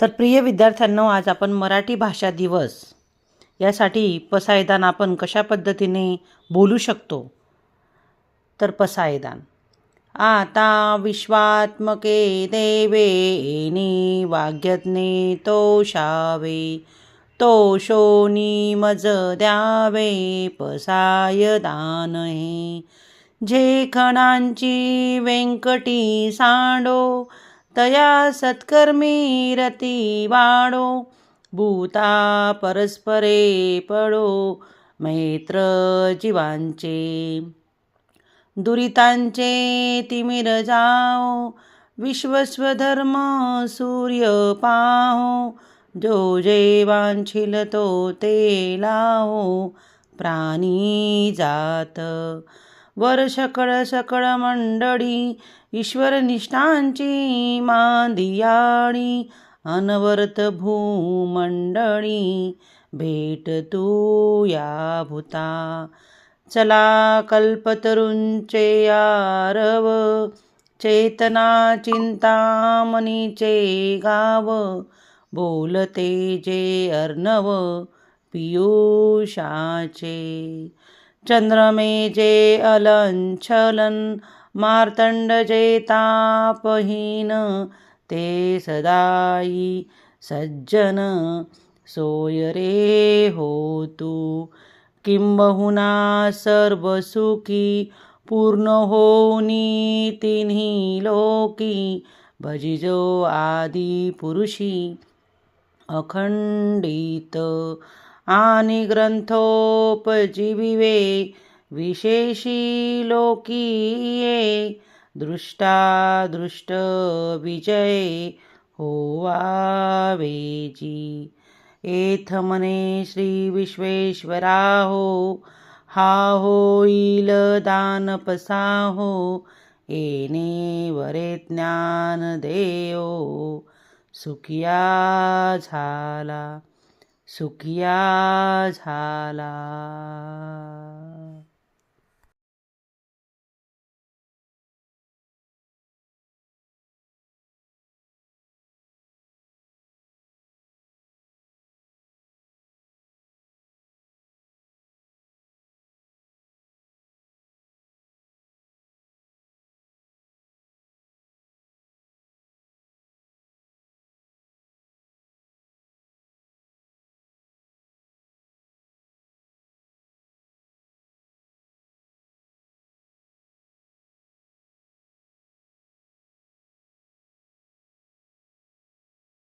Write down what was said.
तर प्रिय विद्यार्थ्यांनो, आज आपण मराठी भाषा दिवस यासाठी पसायदान आपण कशा पद्धतीने बोलू शकतो. तर पसायदान. आता विश्वात्मके देवे येणी वाग्यज्ञे तोषावे, तोषोनी मज द्यावे पसायदान हे. जे खणांची व्यंकटी सांडो, तया सत्कर्मी रती वाढो. भूता परस्परे पडो, मैत्र जीवांचे. दुरितांचे तिमिर जाओ, विश्वस्वधर्म सूर्य पाहो. जो जे वांछिल तो ते लावो, प्राणी जात. वर सकळ सकळ मंडळी, ईश्वर निष्ठांची मांदियाळी. अनवरत भूमंडळी, भेट तू या भूता. चला कल्पतरूंचे आरव, चेतना चिंतामणीचे गाव. बोलते जे अर्णव पियुषाचे. चंद्रमे जे अलंछलन, मार्तंड जे तापहीन. ते सदाई सज्जन, सोय रे हो तू. किंबहुना सर्व सुखी, पूर्ण होनी तिन्ही लोकी. भजिजो आदि पुरुषी, अखंडित. आणि ग्रंथोपजीविवे, विशेषी लोकीये. दृष्टा दृष्ट विजय होवावेजी. एथ मने श्री विश्वेश्वरा हो, हा होईल दान पसाहो. येणे वरे ज्ञान देओ, सुखिया झाला, सुखिया झाला.